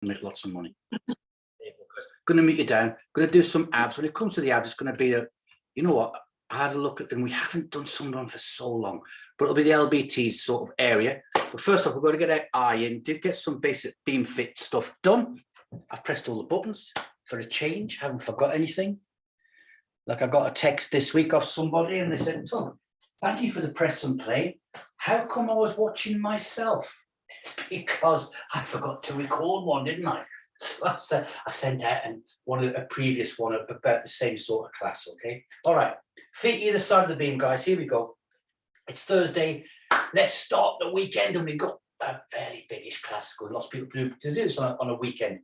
make lots of money. Going to meet you down, going to do some abs. When it comes to the abs, it's going to be a, you know what, I had a look at them. We haven't done some of them for so long, but it'll be the Lbt'S sort of area. But first off, we've got to get our eye in, to get some basic Beamfit stuff done. I've pressed all the buttons for a change, haven't forgot anything. Like I got a text this week off somebody and they said, Tom, thank you for the press and play. How come I was watching myself? It's because I forgot to record one, didn't I? So I sent out a previous one about the same sort of class, okay? All right, feet either side of the beam, guys. Here we go. It's Thursday. Let's start the weekend, and we've got a fairly biggish class. Lots of people to do this on a weekend.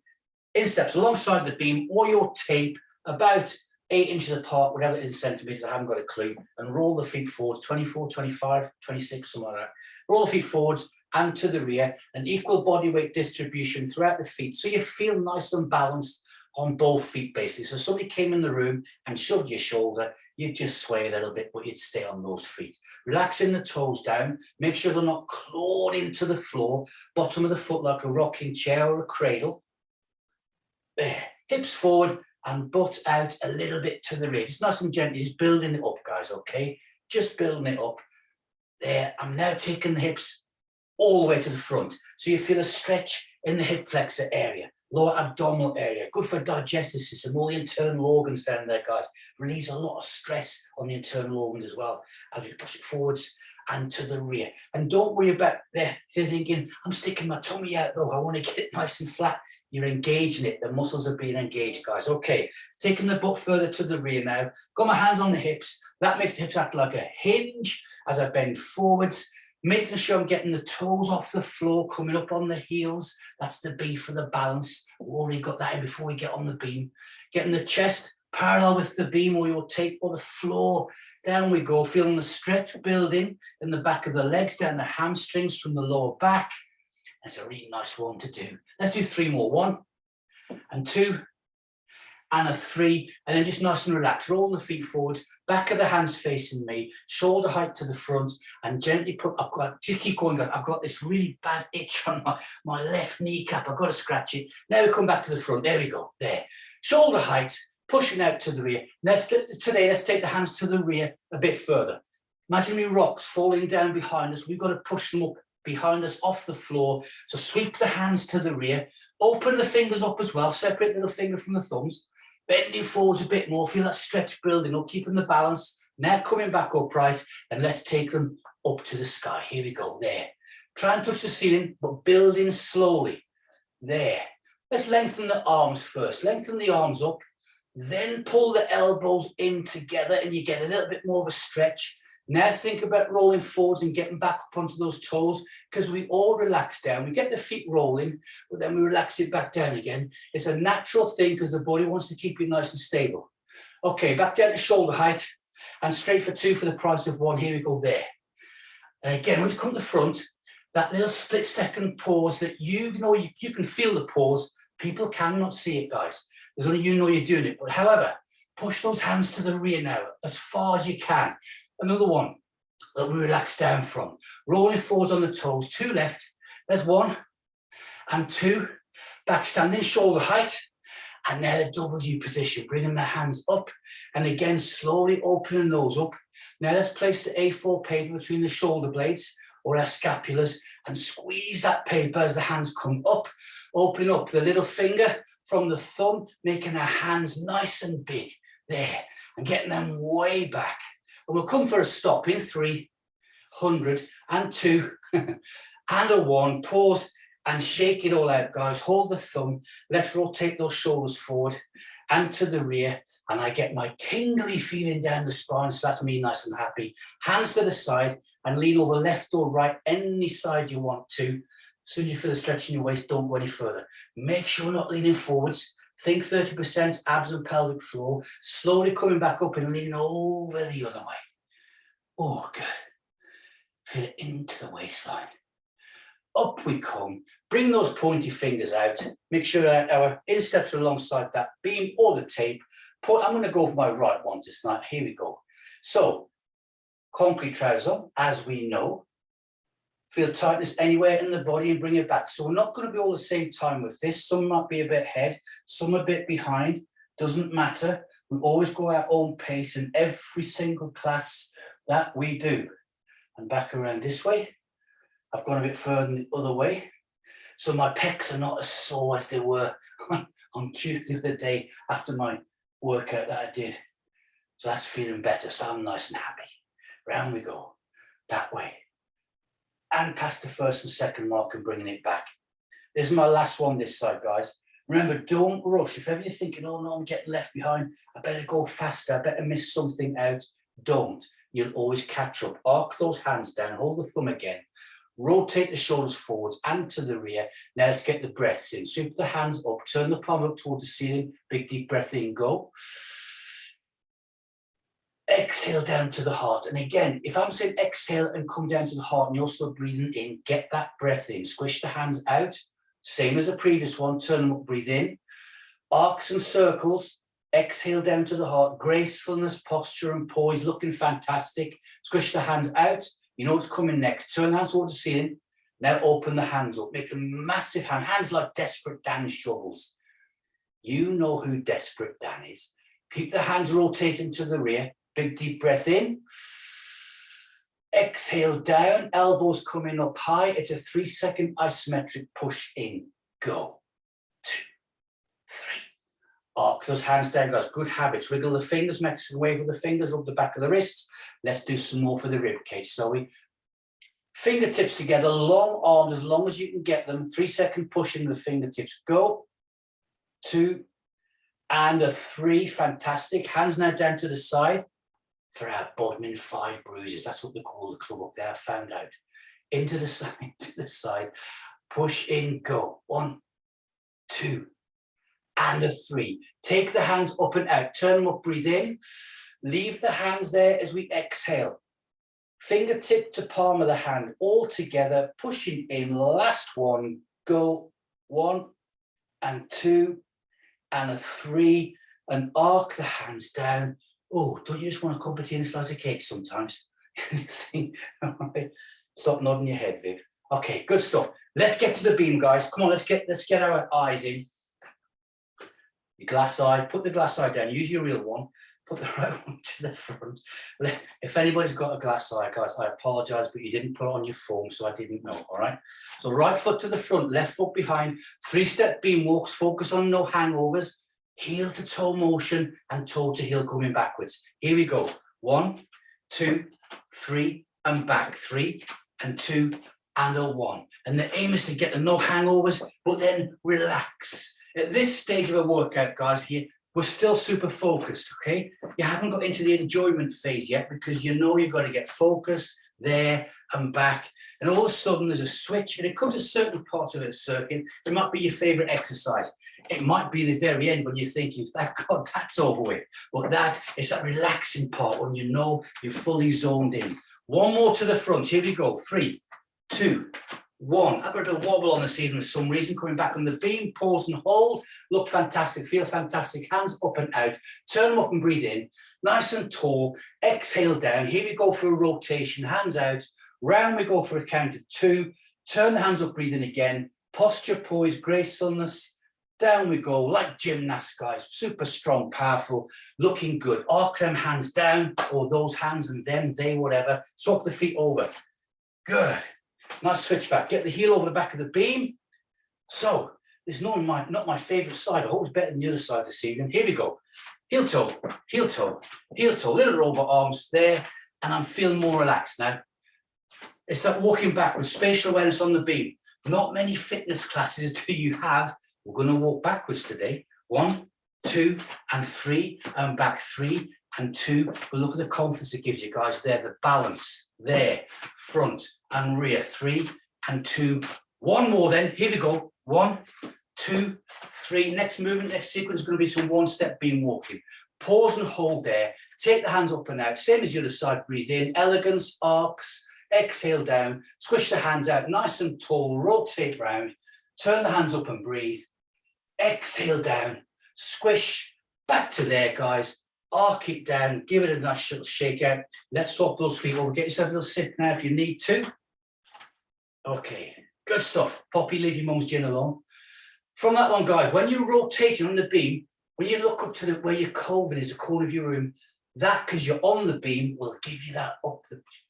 In steps alongside the beam or your tape, about 8 inches apart, whatever it is in centimeters, I haven't got a clue, and roll the feet forwards, 24, 25, 26, something like that. Roll the feet forwards and to the rear, an equal body weight distribution throughout the feet, so you feel nice and balanced on both feet, basically. So if somebody came in the room and shoved your shoulder, you'd just sway a little bit, but you'd stay on those feet. Relaxing the toes down, make sure they're not clawed into the floor, bottom of the foot like a rocking chair or a cradle. There, hips forward and butt out a little bit to the rear. Just nice and gently, just building it up, guys, okay? Just building it up. There, I'm now taking the hips all the way to the front. So you feel a stretch in the hip flexor area, lower abdominal area, good for digestive system, all the internal organs down there, guys. Release a lot of stress on the internal organs as well. As you push it forwards and to the rear. And don't worry about there. If you're thinking, I'm sticking my tummy out though, I want to get it nice and flat. You're engaging it. The muscles are being engaged, guys. Okay, taking the butt further to the rear now. Got my hands on the hips. That makes the hips act like a hinge as I bend forwards. Making sure I'm getting the toes off the floor, coming up on the heels. That's the B for the balance. We've already got that in before we get on the beam. Getting the chest parallel with the beam or your tape or the floor. Down we go, feeling the stretch building in the back of the legs, down the hamstrings from the lower back. It's a really nice one to do. Let's do 3 more. 1 and 2 and a 3, and then just nice and relaxed. Roll the feet forwards, back of the hands facing me, shoulder height to the front, and gently put, just keep going, guys. I've got this really bad itch on my left kneecap. I've got to scratch it. Now we come back to the front. There we go, there. Shoulder height, pushing out to the rear. Today, let's take the hands to the rear a bit further. Imaginary rocks falling down behind us. We've got to push them up behind us off the floor. So sweep the hands to the rear. Open the fingers up as well. Separate the little finger from the thumbs. Bending forwards a bit more, feel that stretch building up, keeping the balance. Now coming back upright, and let's take them up to the sky. Here we go, there. Try and touch the ceiling, but building slowly. There. Let's lengthen the arms first. Lengthen the arms up, then pull the elbows in together, and you get a little bit more of a stretch. Now think about rolling forwards and getting back up onto those toes, because we all relax down. We get the feet rolling, but then we relax it back down again. It's a natural thing because the body wants to keep you nice and stable. Okay, back down to shoulder height and straight for 2 for the price of 1. Here we go, there. And again, when you come to the front, that little split second pause that you know, you can feel the pause. People cannot see it, guys. There's only you know you're doing it. But however, push those hands to the rear now as far as you can. Another one that we relax down from. Rolling forwards on the toes, 2 left. There's 1 and 2. Back standing, shoulder height. And now the W position, bringing the hands up. And again, slowly opening those up. Now let's place the A4 paper between the shoulder blades or our scapulas and squeeze that paper as the hands come up. Open up the little finger from the thumb, making our hands nice and big. There. And getting them way back. And we'll come for a stop in 300 and 2 and a 1. Pause and shake it all out, guys. Hold the thumb. Let's rotate those shoulders forward and to the rear. And I get my tingly feeling down the spine. So that's me nice and happy. Hands to the side and lean over left or right, any side you want to. As soon as you feel a stretch in your waist, don't go any further. Make sure you're not leaning forwards. Think 30% abs and pelvic floor, slowly coming back up and leaning over the other way. Oh, good. Feel it into the waistline. Up we come. Bring those pointy fingers out. Make sure our insteps are alongside that beam or the tape. I'm going to go for my right one this night. Here we go. So, concrete trousers on, as we know. Feel tightness anywhere in the body and bring it back. So we're not going to be all the same time with this. Some might be a bit ahead, some a bit behind. Doesn't matter. We always go our own pace in every single class that we do. And back around this way. I've gone a bit further the other way. So my pecs are not as sore as they were on Tuesday, the day after my workout that I did. So that's feeling better. So I'm nice and happy. Round we go. That way. And past the first and second mark and bringing it back. This is my last one this side, guys. Remember, don't rush. If ever you're thinking, oh no, I'm getting left behind, I better go faster, I better miss something out. Don't. You'll always catch up. Arc those hands down, hold the thumb again. Rotate the shoulders forwards and to the rear. Now let's get the breaths in. Sweep the hands up, turn the palm up towards the ceiling. Big deep breath in, go. Exhale down to the heart. And again, if I'm saying exhale and come down to the heart and you're still breathing in, get that breath in. Squish the hands out. Same as the previous one. Turn them up, breathe in. Arcs and circles. Exhale down to the heart. Gracefulness, posture and poise. Looking fantastic. Squish the hands out. You know what's coming next. Turn the hands towards the ceiling. Now open the hands up. Make them massive hands. Hands like Desperate Dan shovels. You know who Desperate Dan is. Keep the hands rotating to the rear. Big deep breath in. Exhale down. Elbows coming up high. It's a 3-second isometric push in. Go. 2, 3. Arc those hands down, guys. Good habits. Wiggle the fingers, Mexican wave with the fingers, up the back of the wrists. Let's do some more for the rib cage. So we fingertips together, long arms as long as you can get them. 3-second push in the fingertips. Go. 2 and a 3. Fantastic. Hands now down to the side for our Bodmin 5 bruises. That's what they call the club up there. I found out. Into the side, to the side. Push in. Go. 1, 2. And a 3. Take the hands up and out. Turn them up, breathe in. Leave the hands there as we exhale. Fingertip to palm of the hand, all together, pushing in. Last one. Go. 1 and 2 and a 3. And arc the hands down. Oh, don't you just want a cup of tea and a slice of cake sometimes? All right. Stop nodding your head, Viv. Okay, good stuff. Let's get to the beam, guys. Come on, let's get our eyes in. Your glass eye, put the glass eye down, use your real one, put the right one to the front. If anybody's got a glass eye, guys, I apologize, but you didn't put it on your phone, so I didn't know, all right? So right foot to the front, left foot behind, 3-step beam walks, focus on no hangovers, heel to toe motion and toe to heel coming backwards. Here we go. 1, 2, 3, and back. 3 and 2 and a 1. And the aim is to get the no hangovers, but then relax. At this stage of a workout, guys, here, we're still super focused, okay? You haven't got into the enjoyment phase yet because you know you've got to get focused there and back. And all of a sudden there's a switch and it comes to certain parts of the circuit. It might be your favorite exercise. It might be the very end when you're thinking, thank God that's over with. But it's that relaxing part when you know you're fully zoned in. One more to the front. Here we go. 3, 2, 1. I've got a bit of wobble on this evening for some reason. Coming back on the beam, pause and hold. Look fantastic, feel fantastic. Hands up and out. Turn them up and breathe in. Nice and tall. Exhale down. Here we go for a rotation. Hands out. Round we go for a count of 2. Turn the hands up, breathe in again. Posture, poise, gracefulness. Down we go, like gymnasts, guys. Super strong, powerful, looking good. Arc them hands down, or those hands and them, they, whatever. Swap the feet over. Good. Nice switch back. Get the heel over the back of the beam. So, this is not my favorite side. I hope it's better than the other side this evening. Here we go. Heel toe, heel toe, heel toe. Little robot arms there. And I'm feeling more relaxed now. It's that walking backwards, spatial awareness on the beam. Not many fitness classes do you have. We're going to walk backwards today. 1, 2, and 3, and back 3 and 2. But look at the confidence it gives you, guys. There, the balance there, front and rear. 3 and 2. One more then. Here we go. 1, 2, 3. Next movement, next sequence is going to be some 1-step beam walking. Pause and hold there. Take the hands up and out. Same as the other side. Breathe in. Elegance, arcs. Exhale down. Squish the hands out. Nice and tall. Rotate round. Turn the hands up and breathe. Exhale down. Squish. Back to there, guys. Arc it down. Give it a nice little shake out. Let's swap those feet over. Get yourself a little sit now if you need to. Okay, good stuff. Poppy, leave your mum's gin alone. From that one, guys, when you're rotating on the beam, when you look up to where your coving is, the corner of your room, that, because you're on the beam, will give you that up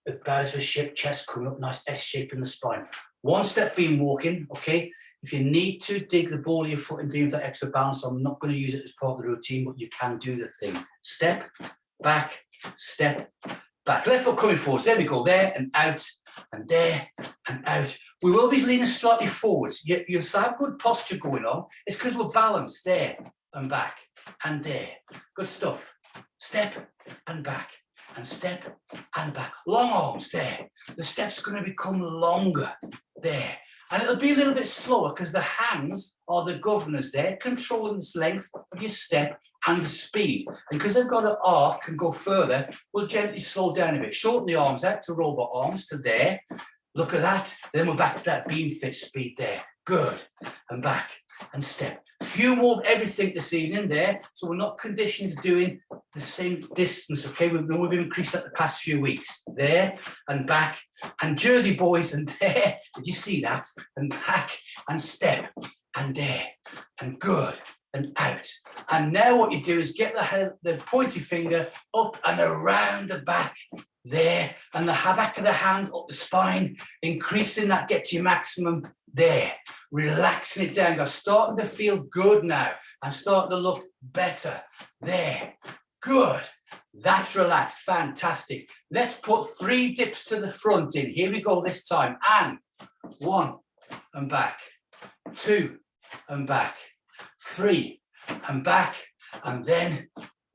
the bows of the ship, chest coming up, nice S shape in the spine. One step beam walking, okay? If you need to dig the ball of your foot and do that extra balance, I'm not going to use it as part of the routine, but you can do the thing. Step, back, step, back. Left foot coming forward. So there we go, there and out, and there and out. We will be leaning slightly forwards. You'll have good posture going on. It's because we're balanced there and back and there. Good stuff. Step and back and step and back. Long arms there. The step's going to become longer there. And it'll be a little bit slower because the hands are the governors there, controlling this length of your step and the speed. And because they've got an arc and go further, we'll gently slow down a bit. Shorten the arms out to robot arms to there. Look at that. Then we're back to that Beamfit speed there. Good. And back and step. Few more of everything this evening there, so we're not conditioned to doing the same distance, okay? We've increased that the past few weeks. There and back, and Jersey boys, and there. Did you see that? And back, and step, and there, and good, and out. And now what you do is get the pointy finger up and around the back, there, and the back of the hand up the spine, increasing that, get to your maximum, there, relaxing it down. You're starting to feel good now and starting to look better. There, good. That's relaxed, fantastic. Let's put 3 dips to the front in. Here we go this time. And 1 and back, 2 and back, 3 and back, and then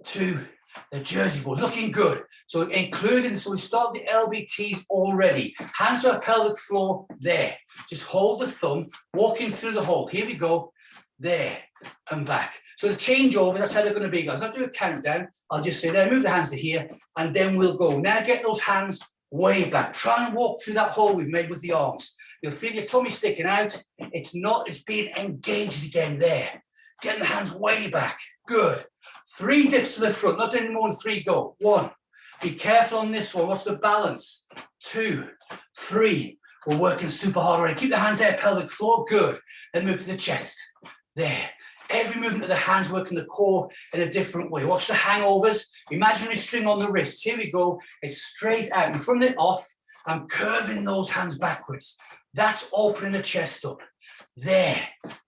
2. The Jersey boys looking good. So including, so we start the Lbt'S already. Hands to our pelvic floor, there. Just hold the thumb, walking through the hole. Here we go, there and back. So the changeover, that's how they're going to be, guys. Not do a countdown. I'll just say there, move the hands to here, and then we'll go. Now get those hands way back. Try and walk through that hole we've made with the arms. You'll feel your tummy sticking out. It's being engaged again there. Getting the hands way back. Good. 3 dips to the front, not doing more than 3, go. 1. Be careful on this one. What's the balance? 2, 3. We're working super hard already. Keep the hands there, pelvic floor. Good. Then move to the chest. There. Every movement of the hands working the core in a different way. Watch the hangovers. Imaginary string on the wrists. Here we go. It's straight out. And from the off, I'm curving those hands backwards. That's opening the chest up. There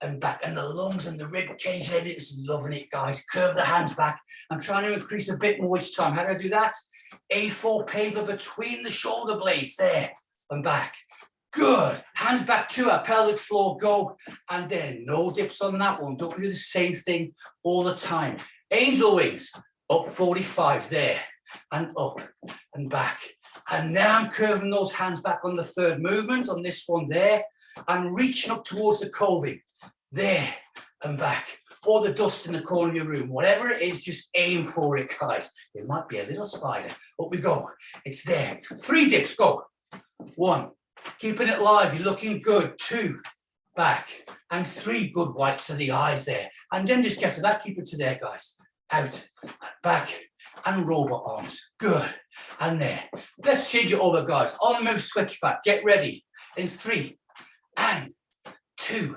and back, and the lungs and the rib cage, everything's loving it, guys. Curve the hands back. I'm trying to increase a bit more each time. How do I do that? A4 paper between the shoulder blades, there and back. Good. Hands back to our pelvic floor, go. And then no dips on that one. Don't do the same thing all the time. Angel wings, up 45, there and up and back. And now I'm curving those hands back on the 3rd movement, on this one there. And reaching up towards the coving, there and back, or the dust in the corner of your room. Whatever it is, just aim for it, guys. It might be a little spider. Up we go. It's there. 3 dips, go. 1, keeping it live. You're looking good. 2, back, and 3 good wipes to the eyes there. And then just get to that. Keep it to there, guys. Out, back, and robot arms. Good. And there. Let's change it over, guys. On the move, switch back. Get ready. In 3 and 2.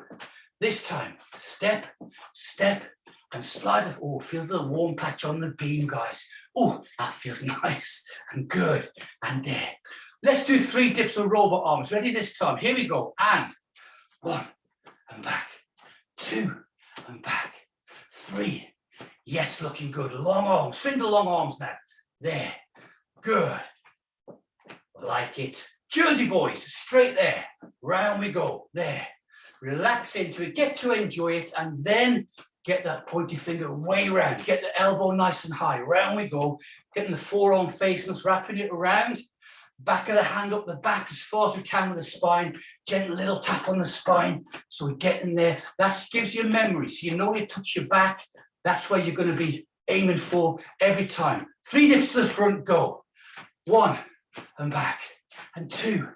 This time, step, step, and slide it. Oh, feel the warm patch on the beam, guys. Oh, that feels nice and good. And there. Let's do 3 dips of robot arms. Ready this time? Here we go. And 1 and back, 2 and back, 3. Yes, looking good. Long arms. Swing the long arms now. There. Good. Like it. Jersey boys, straight there. Round we go. There. Relax into it. Get to enjoy it. And then get that pointy finger way round. Get the elbow nice and high. Round we go. Getting the forearm facing us, wrapping it around. Back of the hand up the back as far as we can with the spine. Gentle little tap on the spine. So we get in there. That gives you a memory. So you know when you touch your back, that's where you're going to be aiming for every time. 3 dips to the front, go. 1 and back, and 2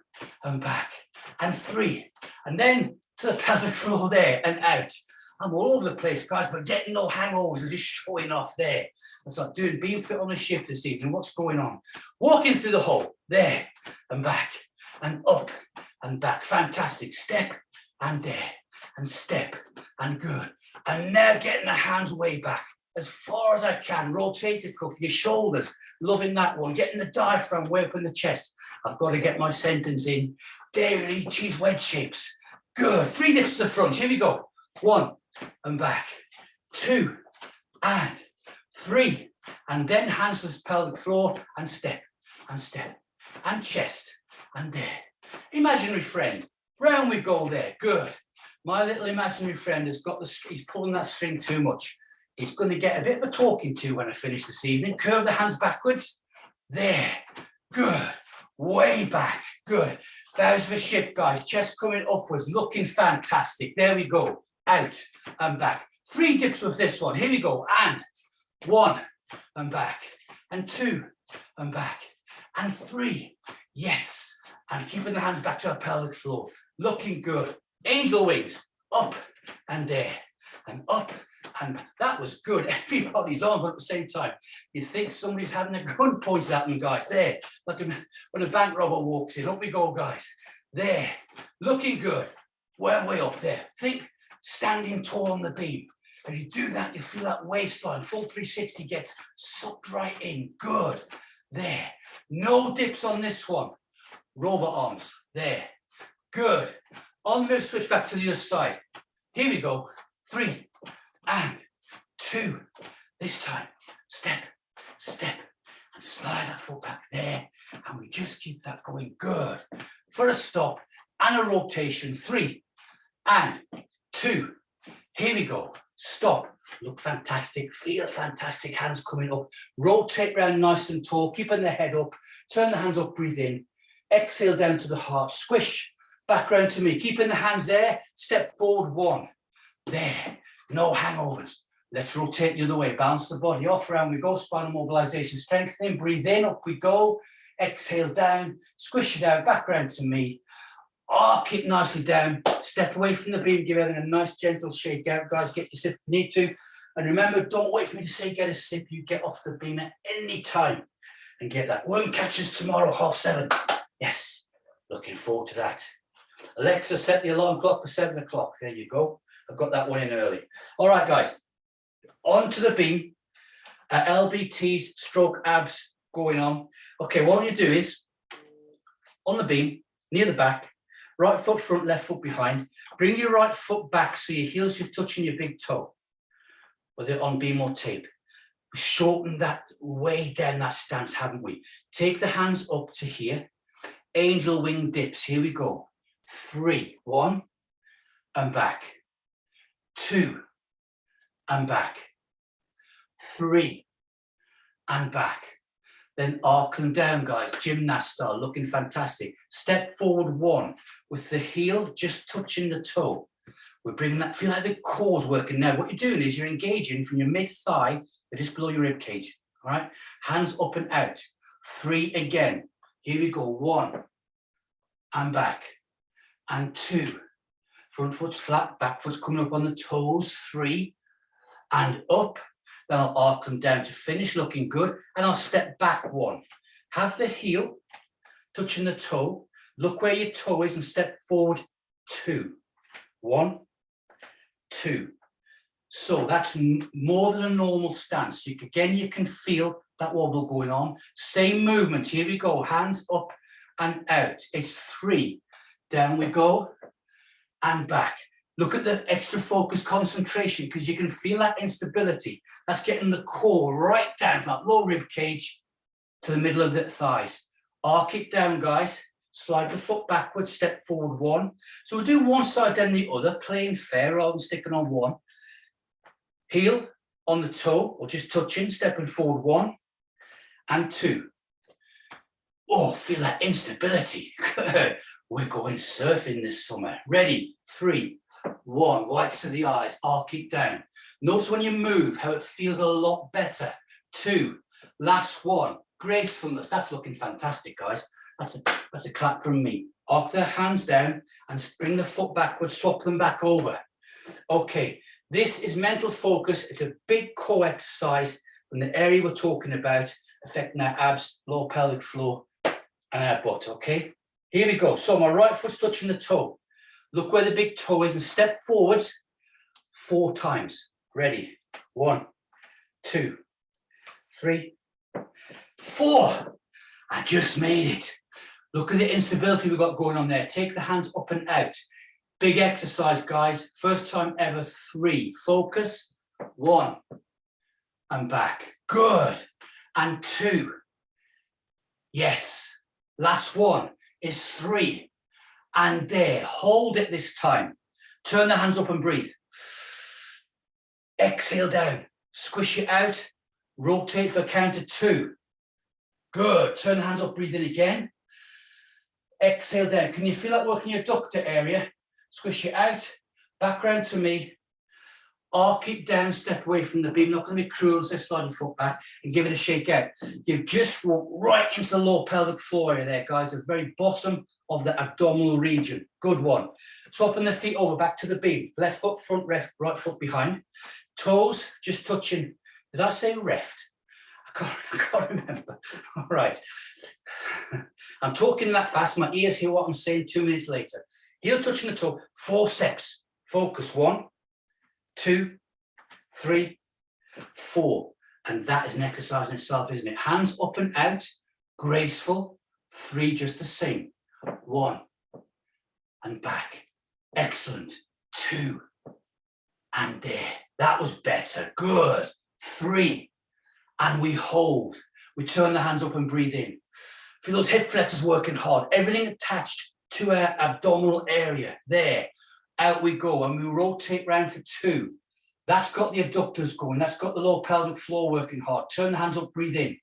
and back, and 3. And then to the pelvic floor there and out. I'm all over the place, guys, but getting no hangovers and just showing off there. That's like doing Beamfit on the shift this evening. What's going on? Walking through the hole, there and back, and up and back. Fantastic. Step and there, and step and good. And now getting the hands way back as far as I can. Rotator cuff, your shoulders, loving that one. Getting the diaphragm way up in the chest. I've got to get my sentence in. Dairy cheese wedge shapes. Good. 3 dips to the front. Here we go. 1 and back. 2 and 3. And then hands to the pelvic floor and step and chest and there. Imaginary friend. Round we go there. Good. My little imaginary friend has got he's pulling that string too much. He's going to get a bit of a talking to when I finish this evening. Curve the hands backwards. There. Good. Way back. Good. Bows of a ship, guys. Chest coming upwards. Looking fantastic. There we go. Out and back. 3 dips with this one. Here we go. And 1 and back. And 2 and back. And 3. Yes. And keeping the hands back to our pelvic floor. Looking good. Angel wings. Up and there. And up. And that was good. Everybody's on at the same time. You'd think somebody's having a gun pointed at them, guys. There. Like when a bank robber walks in. Up we go, guys. There. Looking good. We're way up there. Think standing tall on the beam. And you do that, you feel that waistline. Full 360 gets sucked right in. Good. There. No dips on this one. Robot arms. There. Good. On move, switch back to the other side. Here we go. 3 and 2. This time, step, and slide that foot back there. And we just keep that going. Good. For a stop and a rotation. 3 and 2. Here we go. Stop. Look fantastic. Feel fantastic. Hands coming up. Rotate round nice and tall. Keeping the head up. Turn the hands up. Breathe in. Exhale down to the heart. Squish. Back round to me. Keeping the hands there. Step forward. 1. There. No hangovers. Let's rotate the other way. Balance the body off. Round we go. Spinal mobilization. Strengthening. Breathe in. Up we go. Exhale down. Squish it out. Back round to me. Arc it nicely down. Step away from the beam. Give everything a nice gentle shake out. Guys, get your sip if you need to. And remember, don't wait for me to say get a sip. You get off the beam at any time and get that. Worm catches tomorrow, 7:30. Yes. Looking forward to that. Alexa, set the alarm clock for 7 o'clock. There you go. I've got that one in early. All right, guys. On to the beam. Lbt'S stroke abs going on. Okay, what you do is on the beam, near the back, right foot front, left foot behind. Bring your right foot back so your heels are touching your big toe, whether on beam or tape. We shortened that way down that stance, haven't we? Take the hands up to here. Angel wing dips. Here we go. 3. 1 and back. 2 and back. 3 and back. Then arc them down, guys. Gymnast style, looking fantastic. Step forward 1 with the heel just touching the toe. We're bringing that, feel like the core's working now. What you're doing is you're engaging from your mid-thigh to just below your rib cage. All right? Hands up and out. 3 again. Here we go. 1 and back. And 2. Front foot's flat, back foot's coming up on the toes. 3 and up. Then I'll arc them down to finish, looking good. And I'll step back 1. Have the heel touching the toe. Look where your toe is and step forward 2. 1, 2. So that's more than a normal stance. Again, you can feel that wobble going on. Same movement. Here we go. Hands up and out. It's 3. Down we go and back. Look at the extra focus concentration because you can feel that instability. That's getting the core right down from that low rib cage to the middle of the thighs. Arc it down, guys. Slide the foot backwards, step forward 1. So we'll do one side then the other, playing fair rather than sticking on 1. Heel on the toe or just touching, stepping forward 1 and 2. Oh, feel that instability. We're going surfing this summer. Ready? 3, 1. Whites of the eyes. Arc it down. Notice when you move how it feels a lot better. 2. Last one. Gracefulness. That's looking fantastic, guys. That's a clap from me. Arc the hands down and bring the foot backwards. Swap them back over. Okay. This is mental focus. It's a big core exercise from the area we're talking about, affecting our abs, lower pelvic floor, and our butt, okay? Here we go. So my right foot's touching the toe. Look where the big toe is and step forwards 4 times. Ready? 1, 2, 3, 4. I just made it. Look at the instability we've got going on there. Take the hands up and out. Big exercise, guys. First time ever. 3. Focus. 1. And back. Good. And 2. Yes. Last one is 3. And there. Hold it this time. Turn the hands up and breathe. Exhale down. Squish it out. Rotate for count of 2. Good. Turn the hands up, breathe in again. Exhale down. Can you feel that working your ductor area? Squish it out. Back round to me. Arc it down, step away from the beam. Not going to be cruel, so slide your foot back and give it a shake out. You've just walked right into the lower pelvic floor area there, guys, the very bottom of the abdominal region. Good one. Swapping the feet over, back to the beam. Left foot front, right foot behind. Toes just touching. Did I say left? I can't remember. All right. I'm talking that fast. My ears hear what I'm saying 2 minutes later. Heel touching the toe. 4 steps. Focus. 1, 2, 3, 4. And that is an exercise in itself, isn't it? Hands up and out. Graceful. 3 just the same. 1. And back. Excellent. 2. And there. That was better. Good. 3. And we hold. We turn the hands up and breathe in. Feel those hip flexors working hard. Everything attached to our abdominal area. There. Out we go. And we rotate round for 2. That's got the adductors going. That's got the lower pelvic floor working hard. Turn the hands up, breathe in.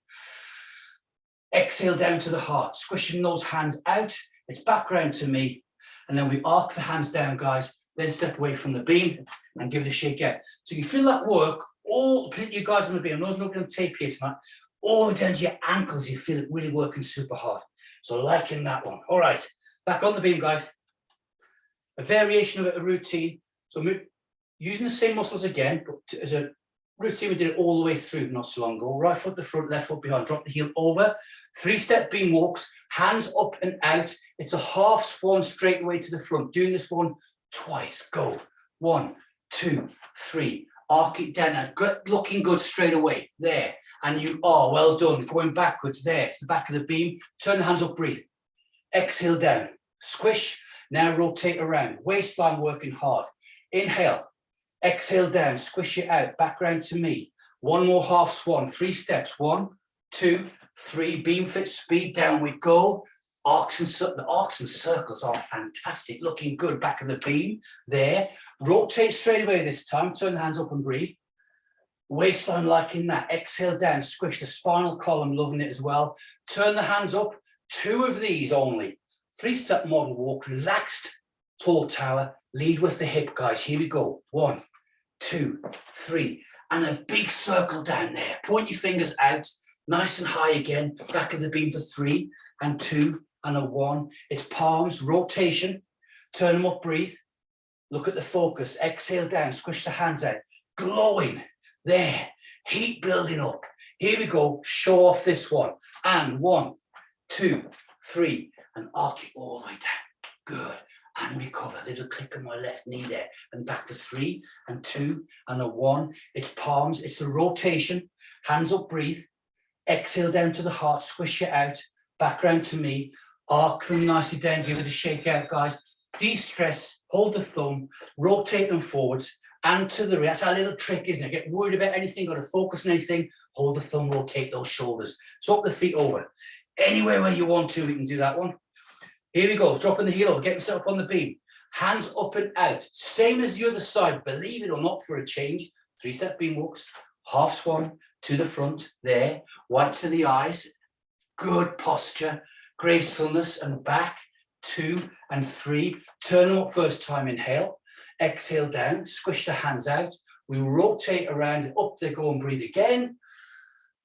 Exhale down to the heart. Squishing those hands out. It's back round to me. And then we arc the hands down, guys. Then step away from the beam and give it a shake out. So you feel that work. All you guys on the beam, there's not going to tape here tonight, all down to your ankles, you feel it really working super hard. So liking that one. All right, back on the beam, guys. A variation of a routine. So using the same muscles again, but as a routine, we did it all the way through not so long ago. Right foot to front, left foot behind, drop the heel over. 3-step beam walks, hands up and out. It's a half swan straight away to the front. Doing this one twice. Go. 1, 2, 3. Arc it down and looking good straight away. There. And you are well done. Going backwards there. It's the back of the beam. Turn the hands up, breathe. Exhale down. Squish. Now rotate around. Waistline working hard. Inhale. Exhale down. Squish it out. Back round to me. 1 more half swan. 3 steps. 1, 2, 3. Beamfit speed. Down we go. The arcs and circles are fantastic. Looking good. Back of the beam. There. Rotate straight away this time. Turn the hands up and breathe. Waistline liking that. Exhale down. Squish the spinal column. Loving it as well. Turn the hands up. 2 of these only. 3-step model walk. Relaxed. Tall tower. Lead with the hip, guys. Here we go. 1, 2, 3. And a big circle down there. Point your fingers out. Nice and high again. Back of the beam for 3 and 2 and a 1. It's palms. Rotation. Turn them up. Breathe. Look at the focus. Exhale down. Squish the hands out. Glowing. There. Heat building up. Here we go. Show off this one. And 1, 2, 3. And arc it all the way down. Good. And recover. Little click on my left knee there. And back to 3 and 2 and a 1. It's palms. It's the rotation. Hands up. Breathe. Exhale down to the heart. Squish it out. Back round to me. Arc them nicely down. Give it a shake out, guys. De-stress. Hold the thumb. Rotate them forwards. And to the rear. That's our little trick, isn't it? Get worried about anything, got to focus on anything. Hold the thumb, rotate those shoulders. Swap the feet over. Anywhere where you want to, we can do that one. Here we go. Dropping the heel over, getting set up on the beam. Hands up and out. Same as the other side, believe it or not, for a change. 3-step beam walks. Half swan to the front. There. White to the eyes. Good posture. Gracefulness and back. 2 and 3. Turn them up first time. Inhale. Exhale down. Squish the hands out. We rotate around. Up they go and breathe again.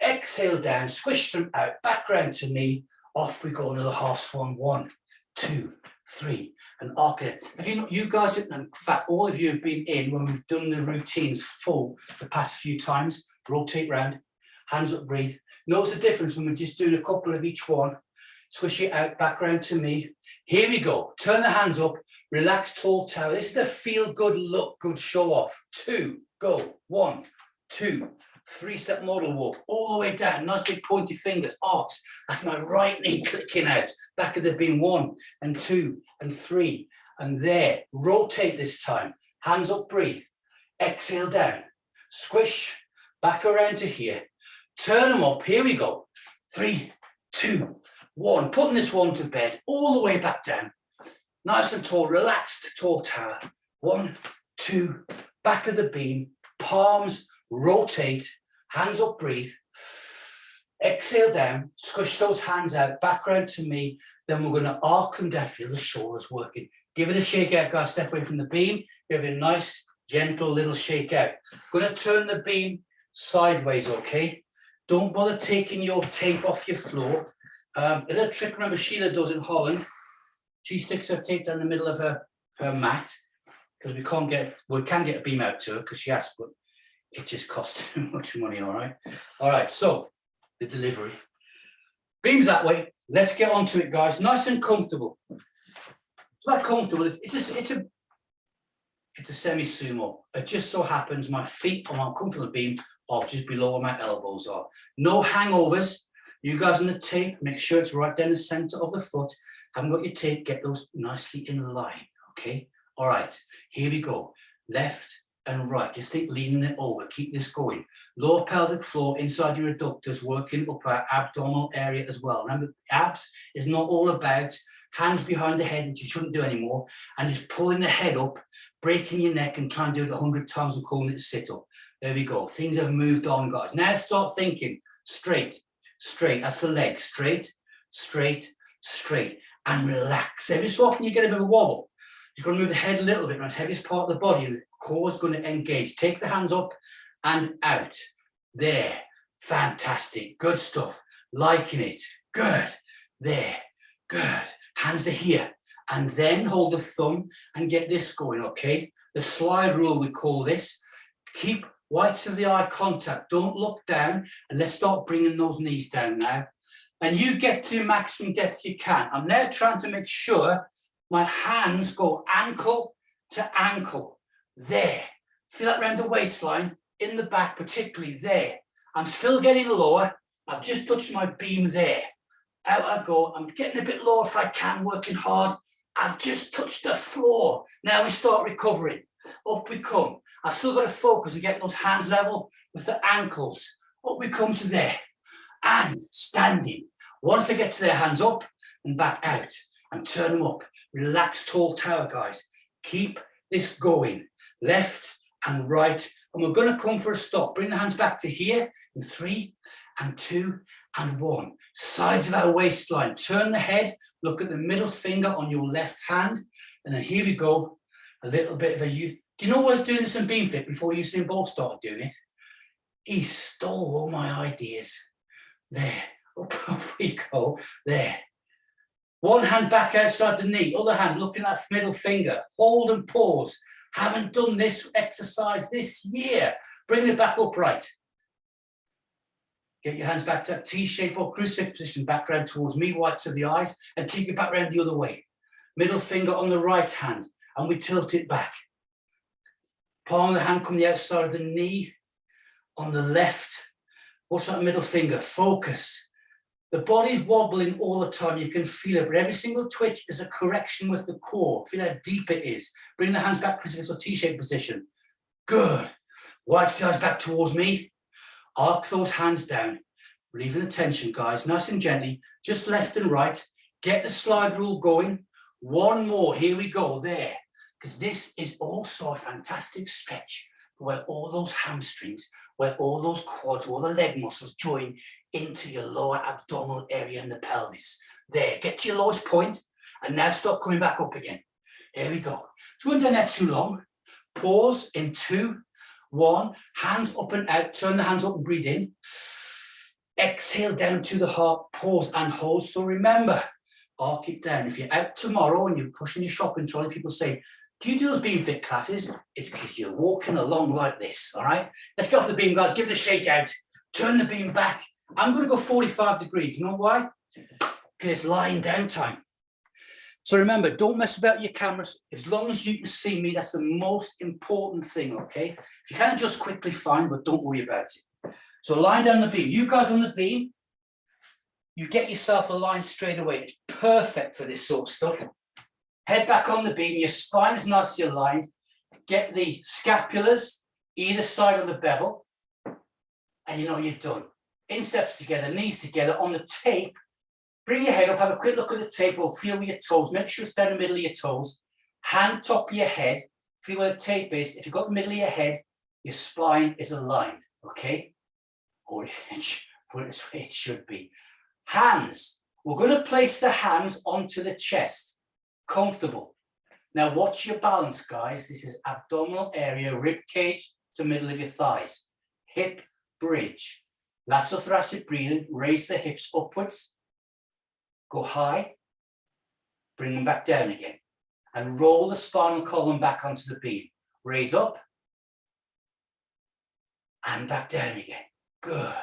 Exhale down. Squish them out. Back round to me. Off we go. Another half swan. 1, 2, 3. And arc it. Have you guys, in fact, all of you have been in when we've done the routines full the past few times. Rotate round. Hands up, breathe. Notice the difference when we're just doing a couple of each one. Squish it out, back round to me. Here we go. Turn the hands up, relax, tall tower. This is the feel good, look good, show off. 2, go. 1, 2, 3-step model walk, all the way down. Nice big pointy fingers, arcs. That's my right knee clicking out. Back of the beam, 1 and 2 and 3. And there, rotate this time. Hands up, breathe. Exhale down. Squish, back around to here. Turn them up, here we go. 3, 2, 1. Putting this one to bed, all the way back down. Nice and tall, relaxed, tall tower. 1, 2, back of the beam, palms, rotate, hands up, breathe. Exhale down, squish those hands out, back round to me. Then we're going to arc them down, feel the shoulders working. Give it a shake out, guys, step away from the beam. Give it a nice, gentle little shake out. Going to turn the beam sideways, okay? Don't bother taking your tape off your floor. A little trick, remember Sheila does in Holland. She sticks her tape down the middle of her mat, because we can get a beam out to her because she asked, but it just costs too much money, all right? All right, so the delivery. Beams that way. Let's get on to it, guys. Nice and comfortable. It's not comfortable. It's a semi-sumo. It just so happens my feet on my comfortable beam are just below where my elbows are. No hangovers. You guys on the tape, make sure it's right down the center of the foot. Haven't got your tape, get those nicely in line, okay? All right, here we go. Left and right, just think leaning it over, keep this going. Lower pelvic floor, inside your adductors, working up our abdominal area as well. Remember, abs is not all about hands behind the head, which you shouldn't do anymore, and just pulling the head up, breaking your neck and try and do it 100 times and calling it a sit-up. There we go, things have moved on, guys. Now start thinking, straight, straight, that's the leg, straight, straight, straight, and relax. Every so often you get a bit of a wobble. You're going to move the head a little bit, right? Heaviest part of the body, and the core is going to engage. Take the hands up and out. There. Fantastic. Good stuff. Liking it. Good. There. Good. Hands are here. And then hold the thumb and get this going, okay? The slide rule, we call this. Keep whites of the eye contact. Don't look down. And let's start bringing those knees down now. And you get to maximum depth you can. I'm now trying to make sure my hands go ankle to ankle. There. Feel that around the waistline, in the back, particularly there. I'm still getting lower. I've just touched my beam there. Out I go. I'm getting a bit lower if I can, working hard. I've just touched the floor. Now we start recovering. Up we come. I've still got to focus on getting those hands level with the ankles. Up we come to there. And standing. Once I get to their hands up and back out and turn them up. Relax, tall tower, guys. Keep this going. Left and right. And we're going to come for a stop. Bring the hands back to here in 3 and 2 and 1. Sides of our waistline. Turn the head. Look at the middle finger on your left hand. And then here we go. A little bit of a... Do you know what I was doing this in Beamfit before Usain Bolt started doing it? He stole all my ideas. There. Up we go. There. One hand back outside the knee, other hand looking at middle finger. Hold and pause. Haven't done this exercise this year. Bring it back upright. Get your hands back to that T-shape or crucifix position, back round towards me, whites of the eyes, and take it back round the other way. Middle finger on the right hand, and we tilt it back. Palm of the hand come the outside of the knee. On the left, what's that middle finger? Focus. The body's wobbling all the time. You can feel it, but every single twitch is a correction with the core. Feel how deep it is. Bring the hands back, crucifix or T-shaped position. Good. White eyes back towards me. Arc those hands down. Relieving the tension, guys. Nice and gently. Just left and right. Get the slide rule going. One more. Here we go. There. Because this is also a fantastic stretch where all those hamstrings, where all those quads, all the leg muscles join into your lower abdominal area in the pelvis. There, get to your lowest point, and now stop coming back up again. Here we go. So we haven't done that too long. Pause in 2, 1, hands up and out, turn the hands up and breathe in. Exhale down to the heart, pause and hold. So remember, arc it down. If you're out tomorrow and you're pushing your shopping trolley, people say, do you do those Beamfit classes? It's because you're walking along like this, all right? Let's get off the beam, guys. Give it a shake out. Turn the beam back. I'm going to go 45 degrees. You know why? Okay, it's lying down time. So remember, don't mess about your cameras. As long as you can see me, that's the most important thing, okay? If you can adjust quickly, fine, but don't worry about it. So lying down the beam. You guys on the beam, you get yourself a line straight away. It's perfect for this sort of stuff. Head back on the beam, your spine is nicely aligned. Get the scapulars either side of the bevel, and you know you're done. Insteps together, knees together on the tape. Bring your head up, have a quick look at the tape, or feel with your toes. Make sure it's down the middle of your toes. Hand top of your head, feel where the tape is. If you've got the middle of your head, your spine is aligned, okay? Or it should be. Hands. We're going to place the hands onto the chest. Comfortable. Now watch your balance, guys. This is abdominal area, rib cage to middle of your thighs. Hip bridge. Lateral thoracic breathing. Raise the hips upwards. Go high. Bring them back down again. And roll the spinal column back onto the beam. Raise up. And back down again. Good.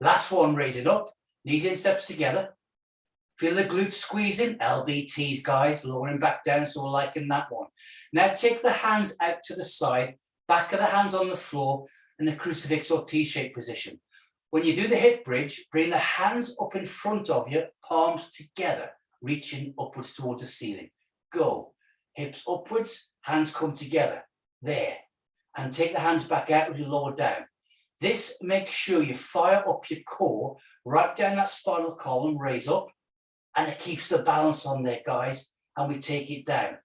Last one, raise it up. Knees in, steps together. Feel the glutes squeezing. Lbt'S, guys. Lowering back down, so we're liking that one. Now take the hands out to the side. Back of the hands on the floor in the crucifix or T-shaped position. When you do the hip bridge, bring the hands up in front of you, palms together, reaching upwards towards the ceiling. Go. Hips upwards, hands come together. There. And take the hands back out with your lower down. This makes sure you fire up your core, right down that spinal column, raise up, and it keeps the balance on there, guys, and we take it down.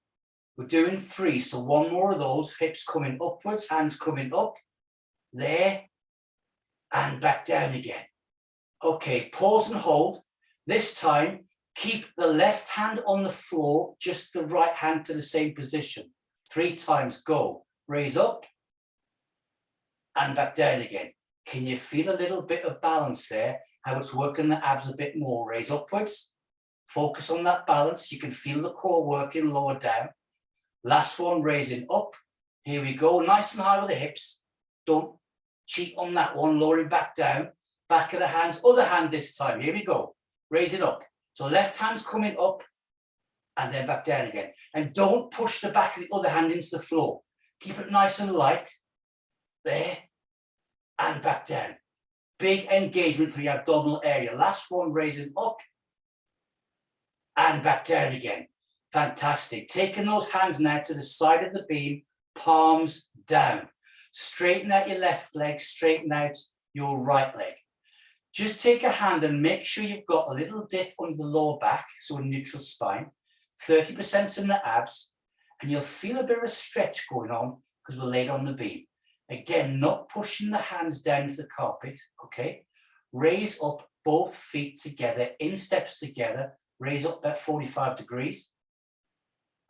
We're doing 3, so one more of those, hips coming upwards, hands coming up, there, and back down again. Okay, pause and hold. This time, keep the left hand on the floor, just the right hand to the same position. 3 times, go. Raise up, and back down again. Can you feel a little bit of balance there? How it's working the abs a bit more. Raise upwards. Focus on that balance. You can feel the core working, lower down. Last one, raising up. Here we go. Nice and high with the hips. Don't cheat on that one. Lowering back down. Back of the hands. Other hand this time. Here we go. Raise it up. So left hand's coming up and then back down again. And don't push the back of the other hand into the floor. Keep it nice and light. There. And back down. Big engagement for your abdominal area. Last one, raising up. And back down again. Fantastic. Taking those hands now to the side of the beam, palms down. Straighten out your left leg, straighten out your right leg. Just take a hand and make sure you've got a little dip under the lower back, so a neutral spine, 30% in the abs, and you'll feel a bit of a stretch going on because we're laid on the beam. Again, not pushing the hands down to the carpet, okay? Raise up both feet together, in steps together, raise up about 45 degrees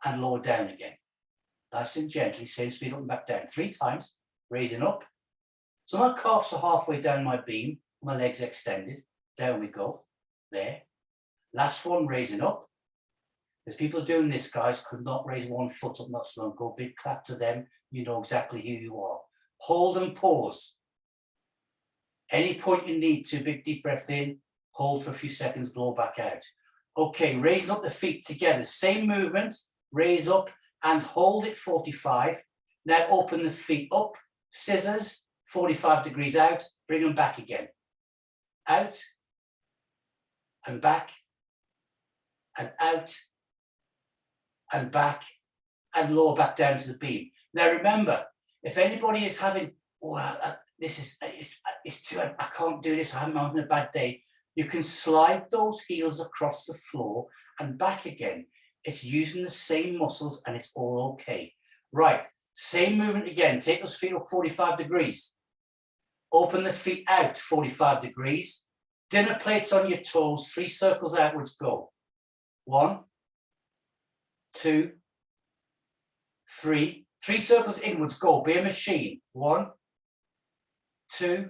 and lower down again. Nice and gently, same speed up and back down. 3 times, raising up. So my calves are halfway down my beam, my legs extended. Down we go, there. Last one, raising up. There's people doing this, guys, could not raise 1 foot up, not so long. Go big clap to them, you know exactly who you are. Hold and pause. Any point you need to, big deep breath in, hold for a few seconds, blow back out. Okay, raising up the feet together, same movement, raise up and hold it 45. Now open the feet up, scissors, 45 degrees out, bring them back again. Out and back and out and back and lower back down to the beam. Now remember, if anybody is having, it's too, I can't do this, I'm having a bad day, you can slide those heels across the floor and back again. It's using the same muscles and it's all okay. Right, same movement again. Take those feet up 45 degrees. Open the feet out 45 degrees. Dinner plates on your toes, 3 circles outwards, go. 1, 2, 3. 3 circles inwards, go. Be a machine. 1, 2,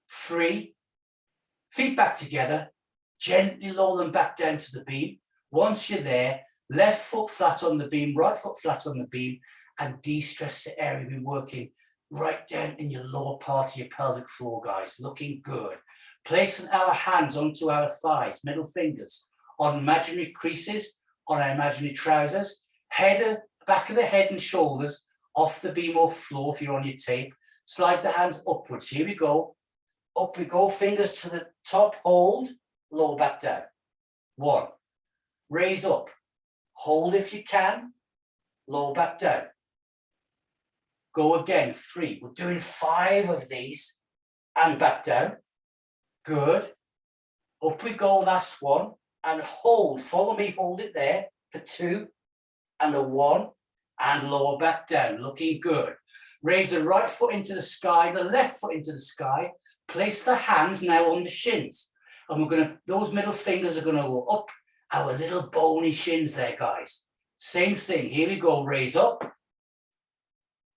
3. Feet back together. Gently lower them back down to the beam. Once you're there, left foot flat on the beam, right foot flat on the beam, and de-stress the area. We're working right down in your lower part of your pelvic floor, guys. Looking good. Placing our hands onto our thighs, middle fingers, on imaginary creases, on our imaginary trousers, back of the head and shoulders, off the beam or floor if you're on your tape. Slide the hands upwards. Here we go. Up we go, fingers to the top, hold, lower back down. 1. Raise up, hold if you can, lower back down. Go again, 3. We're doing 5 of these, and back down. Good. Up we go, last one, and hold. Follow me, hold it there for 2, and a 1, and lower back down, looking good. Raise the right foot into the sky, the left foot into the sky. Place the hands now on the shins. And we're gonna, those middle fingers are gonna go up our little bony shins there, guys. Same thing, here we go, raise up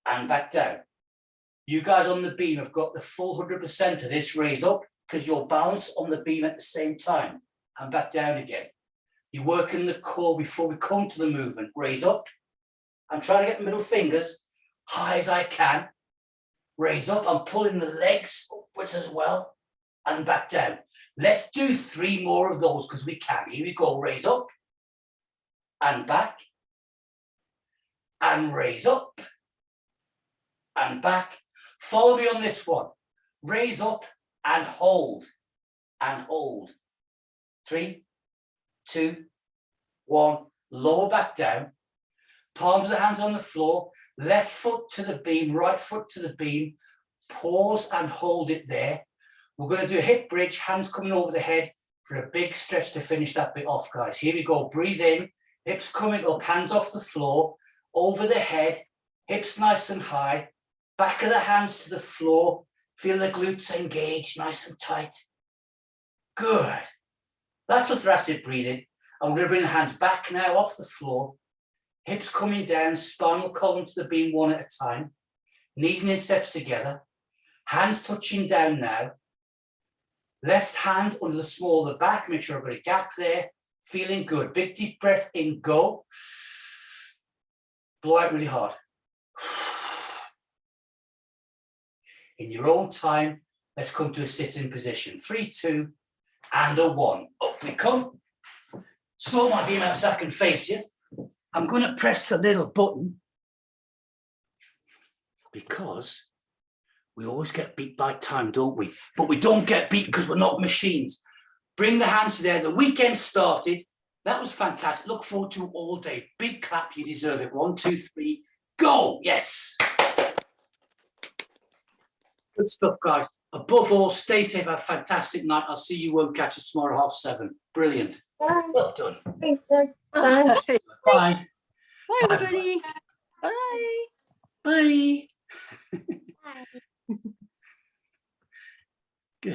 and back down. You guys on the beam have got the full 100% of this raise up because you're balanced on the beam at the same time and back down again. You're working the core before we come to the movement. Raise up. I'm trying to get the middle fingers high as I can. Raise up. I'm pulling the legs upwards as well and back down. Let's do 3 more of those because we can. Here we go. Raise up and back and raise up and back. Follow me on this one. Raise up and hold and hold. 3, 2, 1. Lower back down. Palms of the hands on the floor. Left foot to the beam, right foot to the beam. Pause and hold it there. We're going to do a hip bridge, hands coming over the head for a big stretch to finish that bit off, guys. Here we go. Breathe in, hips coming up, hands off the floor, over the head, hips nice and high, back of the hands to the floor. Feel the glutes engaged, nice and tight. Good. That's the thoracic breathing. And we're going to bring the hands back now off the floor. Hips coming down, spinal column to the beam one at a time. Knees and insteps together. Hands touching down now. Left hand under the small of the back. Make sure I've got a gap there. Feeling good. Big deep breath in, go. Blow out really hard. In your own time, let's come to a sitting position. 3, 2, and a 1. Up we come. Slow my beam out so I can face you. I'm going to press the little button because we always get beat by time, don't we? But we don't get beat because we're not machines. Bring the hands to there. The weekend started. That was fantastic. Look forward to it all day. Big clap. You deserve it. 1, 2, 3, go. Yes. Good stuff, guys. Above all, stay safe. Have a fantastic night. I'll see you. Won't catch us tomorrow 7:30. Brilliant. Bye. Well done. Thanks, sir. Bye. Bye. Bye, everybody. Bye. Bye. Bye.